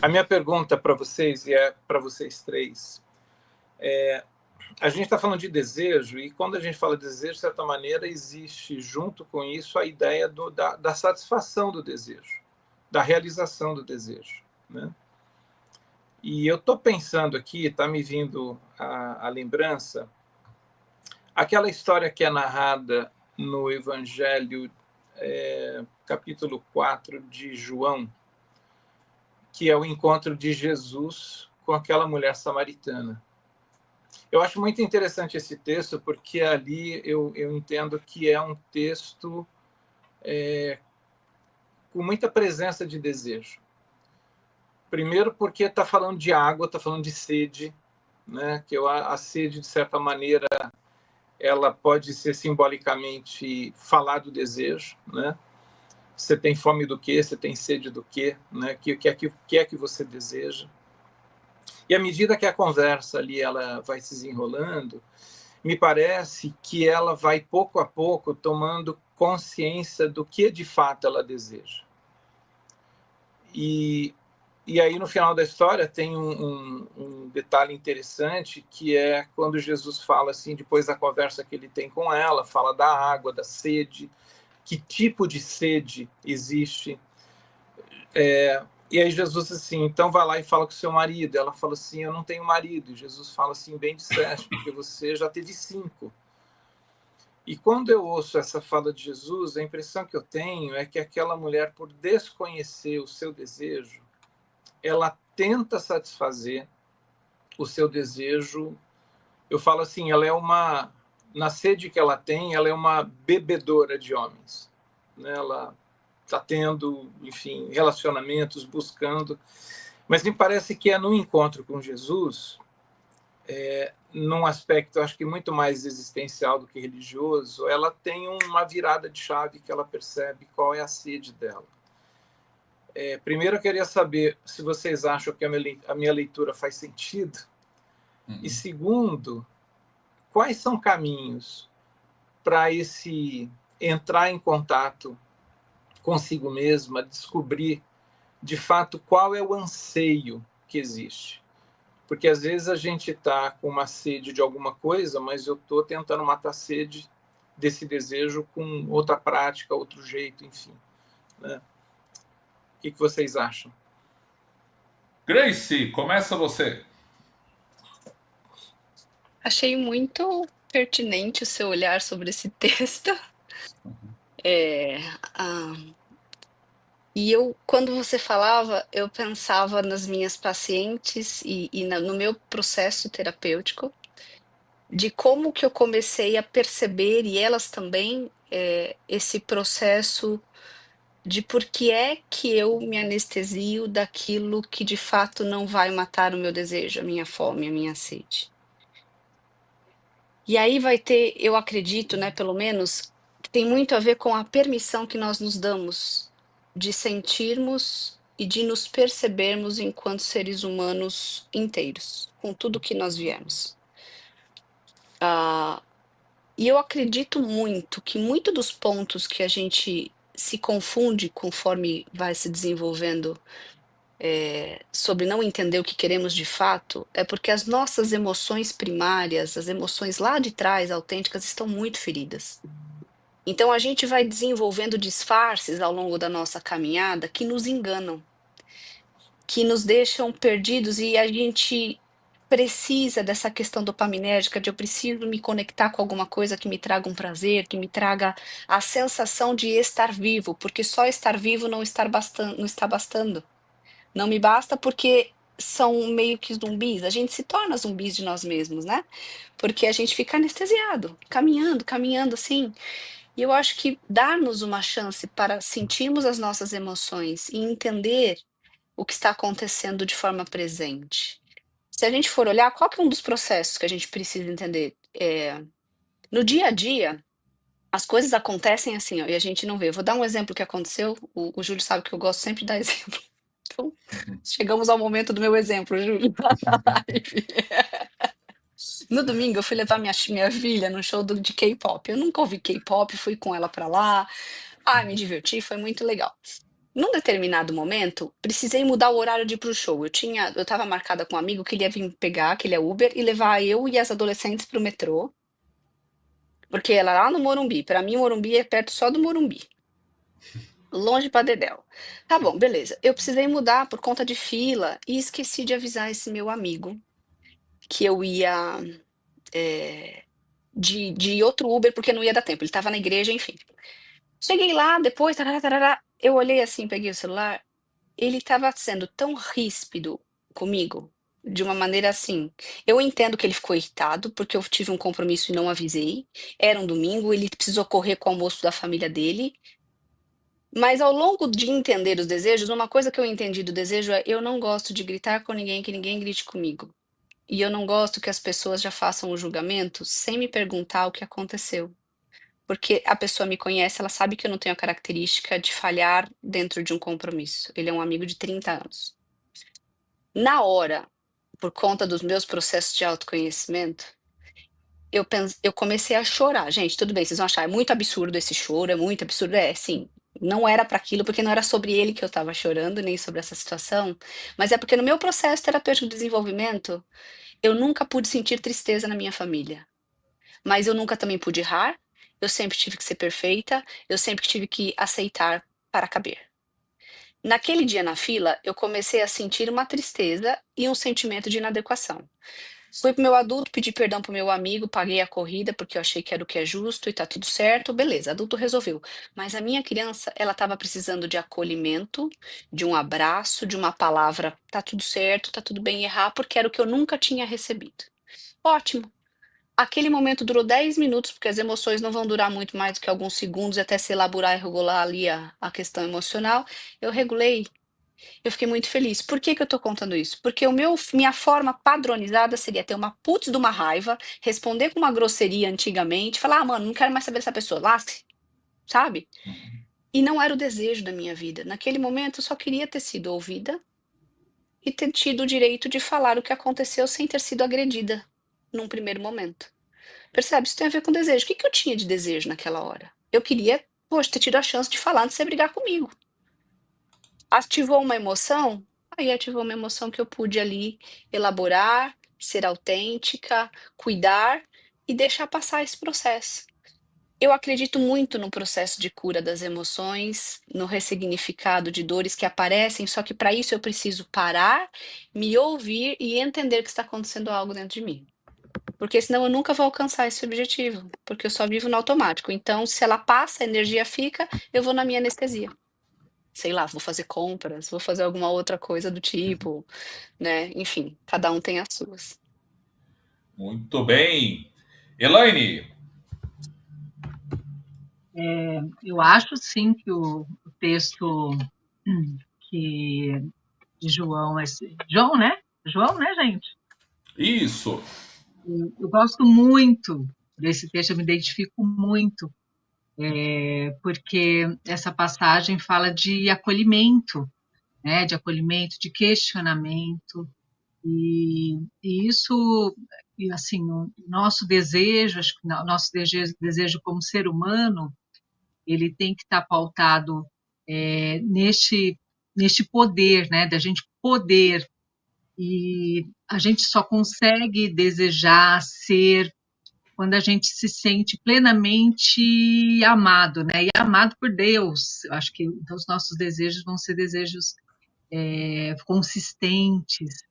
A minha pergunta para vocês, e é para vocês três, a gente está falando de desejo, e quando a gente fala de desejo, de certa maneira, existe junto com isso a ideia da satisfação do desejo, da realização do desejo, né? E eu estou pensando aqui, está me vindo a lembrança, aquela história que é narrada no Evangelho, capítulo 4 de João, que é o encontro de Jesus com aquela mulher samaritana. Eu acho muito interessante esse texto, porque ali eu entendo que é um texto com muita presença de desejo. Primeiro porque está falando de água, está falando de sede, né? Que a sede, de certa maneira, ela pode ser simbolicamente falar do desejo, né? Você tem fome do quê? Você tem sede do quê? Né? O que é que você deseja? E à medida que a conversa ali ela vai se desenrolando, me parece que ela vai pouco a pouco tomando consciência do que de fato ela deseja. E aí no final da história tem um detalhe interessante, que é quando Jesus fala assim, depois da conversa que ele tem com ela, fala da água, da sede, que tipo de sede existe. E aí Jesus assim, então vai lá e fala com o seu marido. Ela fala assim, eu não tenho marido. E Jesus fala assim, bem disseste, porque você já teve 5. E quando eu ouço essa fala de Jesus, a impressão que eu tenho é que aquela mulher, por desconhecer o seu desejo, ela tenta satisfazer o seu desejo. Eu falo assim, ela é na sede que ela tem, ela é uma bebedora de homens, né? Ela está tendo, enfim, relacionamentos, buscando, mas me parece que é no encontro com Jesus, num aspecto, acho que muito mais existencial do que religioso, ela tem uma virada de chave que ela percebe qual é a sede dela. Primeiro, eu queria saber se vocês acham que a minha leitura faz sentido. E segundo, quais são caminhos para esse entrar em contato consigo mesma, descobrir de fato qual é o anseio que existe. Porque às vezes a gente está com uma sede de alguma coisa, mas eu estou tentando matar a sede desse desejo com outra prática, outro jeito, enfim, né? O que vocês acham? Grace, começa você. Achei muito pertinente o seu olhar sobre esse texto. E quando você falava, eu pensava nas minhas pacientes e no meu processo terapêutico, de como que eu comecei a perceber, e elas também, esse processo de por que é que eu me anestesio daquilo que de fato não vai matar o meu desejo, a minha fome, a minha sede. E aí vai ter, eu acredito, né, pelo menos, que tem muito a ver com a permissão que nós nos damos de sentirmos e de nos percebermos enquanto seres humanos inteiros, com tudo que nós viemos. E eu acredito muito que muito dos pontos que a gente se confunde conforme vai se desenvolvendo sobre não entender o que queremos de fato, é porque as nossas emoções primárias, as emoções lá de trás, autênticas, estão muito feridas. Então a gente vai desenvolvendo disfarces ao longo da nossa caminhada que nos enganam, que nos deixam perdidos, e a gente precisa dessa questão dopaminérgica de eu preciso me conectar com alguma coisa que me traga um prazer, que me traga a sensação de estar vivo, porque só estar vivo não está bastando. Não me basta porque são meio que zumbis, a gente se torna zumbis de nós mesmos, né? Porque a gente fica anestesiado, caminhando assim. E eu acho que dar-nos uma chance para sentirmos as nossas emoções e entender o que está acontecendo de forma presente. Se a gente for olhar, qual que é um dos processos que a gente precisa entender? No dia a dia, as coisas acontecem assim, ó, e a gente não vê. Eu vou dar um exemplo que aconteceu, o Júlio sabe que eu gosto sempre de dar exemplo. Então, chegamos ao momento do meu exemplo, Júlio. No domingo, eu fui levar minha filha no show de K-pop. Eu nunca ouvi K-pop, fui com ela pra lá. Me diverti, foi muito legal. Num determinado momento, precisei mudar o horário de ir para o show. Eu estava marcada com um amigo que ele ia vir me pegar, que ele é Uber, e levar eu e as adolescentes para o metrô, porque ela lá no Morumbi. Para mim, Morumbi é perto só do Morumbi, longe pra dedéu. Tá bom, beleza. Eu precisei mudar por conta de fila e esqueci de avisar esse meu amigo que eu ia, eh, de outro Uber, porque não ia dar tempo. Ele estava na igreja, enfim. Cheguei lá, depois, tarará, tarará, eu olhei assim, peguei o celular. Ele estava sendo tão ríspido comigo, de uma maneira assim, eu entendo que ele ficou irritado, porque eu tive um compromisso e não avisei, era um domingo, ele precisou correr com o almoço da família dele, mas ao longo de entender os desejos, uma coisa que eu entendi do desejo é: eu não gosto de gritar com ninguém, que ninguém grite comigo. E eu não gosto que as pessoas já façam o julgamento sem me perguntar o que aconteceu. Porque a pessoa me conhece, ela sabe que eu não tenho a característica de falhar dentro de um compromisso. Ele é um amigo de 30 anos. Na hora, por conta dos meus processos de autoconhecimento, eu comecei a chorar. Gente, tudo bem, vocês vão achar, é muito absurdo esse choro, é muito absurdo. É, sim, não era para aquilo, porque não era sobre ele que eu estava chorando, nem sobre essa situação, mas é porque no meu processo terapêutico de desenvolvimento, eu nunca pude sentir tristeza na minha família. Mas eu nunca também pude errar, eu sempre tive que ser perfeita, eu sempre tive que aceitar para caber. Naquele dia na fila, eu comecei a sentir uma tristeza e um sentimento de inadequação. Fui pro meu adulto, pedi perdão pro meu amigo, paguei a corrida porque eu achei que era o que é justo e tá tudo certo, beleza, adulto resolveu. Mas a minha criança, ela estava precisando de acolhimento, de um abraço, de uma palavra, tá tudo certo, tá tudo bem errar, porque era o que eu nunca tinha recebido. Ótimo. Aquele momento durou 10 minutos, porque as emoções não vão durar muito mais do que alguns segundos até se elaborar e regular ali a questão emocional. Eu regulei, eu fiquei muito feliz. Por que que eu tô contando isso? Porque minha forma padronizada seria ter uma putz de uma raiva, responder com uma grosseria antigamente, falar: "Ah, mano, não quero mais saber dessa pessoa, lasque", sabe? E não era o desejo da minha vida. Naquele momento eu só queria ter sido ouvida e ter tido o direito de falar o que aconteceu sem ter sido agredida num primeiro momento. Percebe? Isso tem a ver com desejo. O que que eu tinha de desejo naquela hora? Eu queria, poxa, ter tido a chance de falar antes de você brigar comigo. Ativou uma emoção? Aí ativou uma emoção que eu pude ali elaborar, ser autêntica, cuidar e deixar passar esse processo. Eu acredito muito no processo de cura das emoções, no ressignificado de dores que aparecem, só que para isso eu preciso parar, me ouvir e entender que está acontecendo algo dentro de mim. Porque senão eu nunca vou alcançar esse objetivo, porque eu só vivo no automático. Então, se ela passa, a energia fica, eu vou na minha anestesia. Sei lá, vou fazer compras, vou fazer alguma outra coisa do tipo, né, enfim, cada um tem as suas. Muito bem. Elaine, Eu acho sim que o texto que de João, João, né? João, né, gente? isso. Eu gosto muito desse texto, eu me identifico muito, porque essa passagem fala de acolhimento, né? De acolhimento, de questionamento, e isso, e assim, o nosso desejo, acho que o nosso desejo como ser humano, ele tem que estar pautado neste poder, né, da gente poder, e a gente só consegue desejar ser quando a gente se sente plenamente amado, né, e amado por Deus. Eu acho que então, os nossos desejos vão ser desejos consistentes,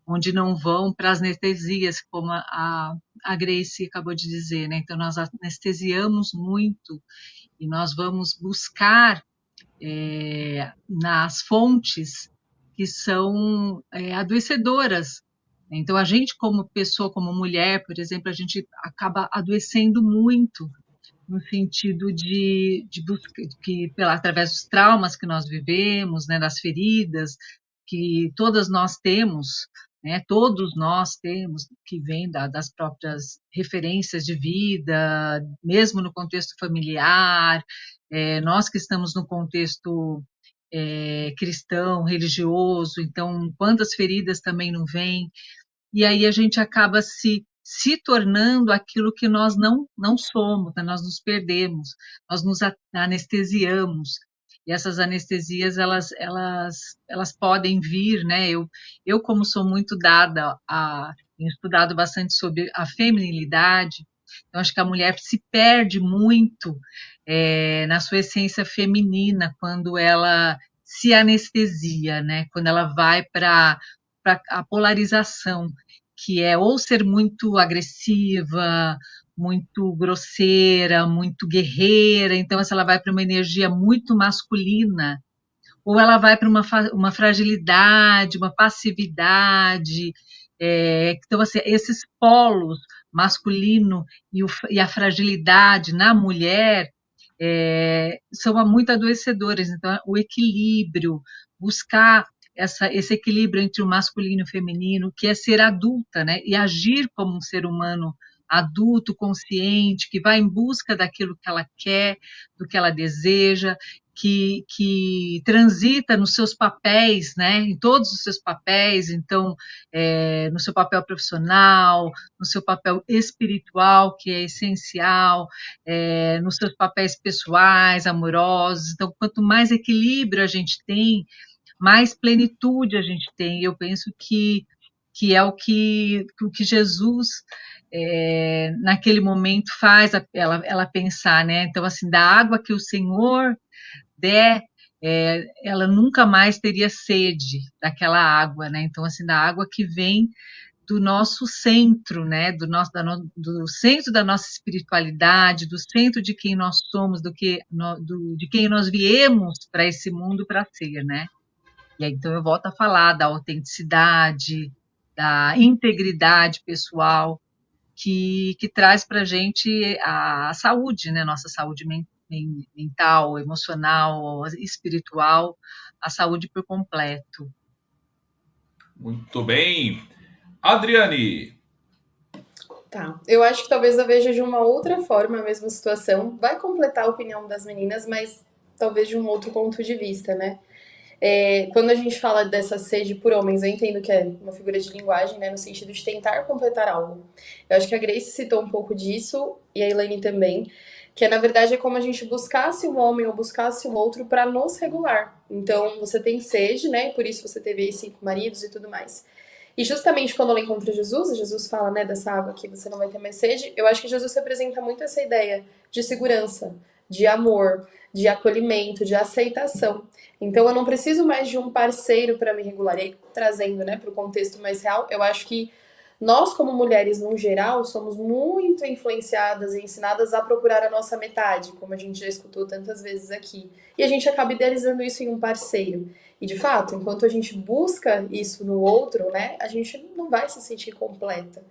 onde não vão para as anestesias, como a Grace acabou de dizer, né? Então nós anestesiamos muito e nós vamos buscar nas fontes que são adoecedoras. Então, a gente, como pessoa, como mulher, por exemplo, a gente acaba adoecendo muito no sentido de busca, que através dos traumas que nós vivemos, né, das feridas que todas nós temos, né, todos nós temos, que vem das próprias referências de vida, mesmo no contexto familiar, nós que estamos no contexto cristão, religioso, então quantas feridas também não vêm, e aí a gente acaba se tornando aquilo que nós não somos, né? Nós nos perdemos, nós nos anestesiamos. E essas anestesias, elas podem vir, né? Eu, como sou muito dada tenho estudado bastante sobre a feminilidade, então acho que a mulher se perde muito na sua essência feminina quando ela se anestesia, né? Quando ela vai para a polarização, que é ou ser muito agressiva, muito grosseira, muito guerreira, então ela vai para uma energia muito masculina, ou ela vai para uma fragilidade, uma passividade. Então, assim, esses polos, masculino e a fragilidade na mulher, são muito adoecedores. Então, o equilíbrio, buscar esse equilíbrio entre o masculino e o feminino, que é ser adulta, né? E agir como um ser humano adulto, consciente, que vai em busca daquilo que ela quer, do que ela deseja, que transita nos seus papéis, né? Em todos os seus papéis, então, no seu papel profissional, no seu papel espiritual, que é essencial, nos seus papéis pessoais, amorosos. Então, quanto mais equilíbrio a gente tem, mais plenitude a gente tem. Eu penso que é o que Jesus, naquele momento, faz ela pensar, né? Então, assim, da água que o Senhor der, ela nunca mais teria sede daquela água, né? Então, assim, da água que vem do nosso centro, né? Do centro da nossa espiritualidade, do centro de quem nós somos, de quem nós viemos para esse mundo para ser, né? E aí, então eu volto a falar da autenticidade, da integridade pessoal, que traz para a gente a saúde, né? Nossa saúde mental, emocional, espiritual, a saúde por completo. Muito bem. Adriane. Tá, eu acho que talvez eu veja de uma outra forma a mesma situação. Vai completar a opinião das meninas, mas talvez de um outro ponto de vista, né? Quando a gente fala dessa sede por homens, eu entendo que é uma figura de linguagem, né, no sentido de tentar completar algo. Eu acho que a Grace citou um pouco disso, e a Elaine também, que na verdade é como a gente buscasse um homem ou buscasse um outro para nos regular. Então, você tem sede, né, e por isso você teve aí 5 maridos e tudo mais. E justamente quando ela encontra Jesus fala, né, dessa água aqui, você não vai ter mais sede. Eu acho que Jesus representa muito essa ideia de segurança, de amor, de acolhimento, de aceitação. Então eu não preciso mais de um parceiro para me regular. E aí, trazendo, né, para o contexto mais real, eu acho que nós, como mulheres, no geral, somos muito influenciadas e ensinadas a procurar a nossa metade, como a gente já escutou tantas vezes aqui. E a gente acaba idealizando isso em um parceiro. E, de fato, enquanto a gente busca isso no outro, né, a gente não vai se sentir completa.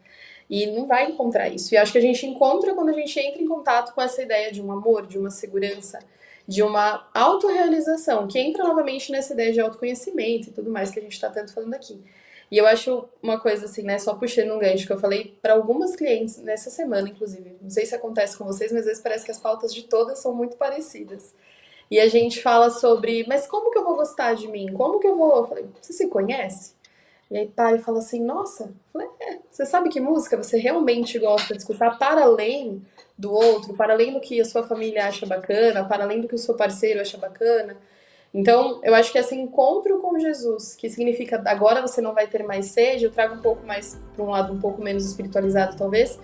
E não vai encontrar isso. E acho que a gente encontra quando a gente entra em contato com essa ideia de um amor, de uma segurança, de uma autorrealização, que entra novamente nessa ideia de autoconhecimento e tudo mais que a gente está tanto falando aqui. E eu acho uma coisa assim, né, só puxando um gancho que eu falei para algumas clientes nessa semana, inclusive. Não sei se acontece com vocês, mas às vezes parece que as pautas de todas são muito parecidas. E a gente fala sobre, mas como que eu vou gostar de mim? Como que eu vou? Eu falei, você se conhece? E aí para e fala assim, nossa, eu falei, você sabe que música você realmente gosta de escutar para além do outro, para além do que a sua família acha bacana, para além do que o seu parceiro acha bacana? Então, eu acho que esse encontro com Jesus, que significa agora você não vai ter mais sede, eu trago um pouco mais para um lado um pouco menos espiritualizado, talvez,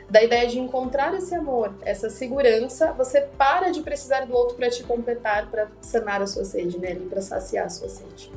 da ideia de encontrar esse amor, essa segurança, você para de precisar do outro para te completar, para sanar a sua sede, né, para saciar a sua sede.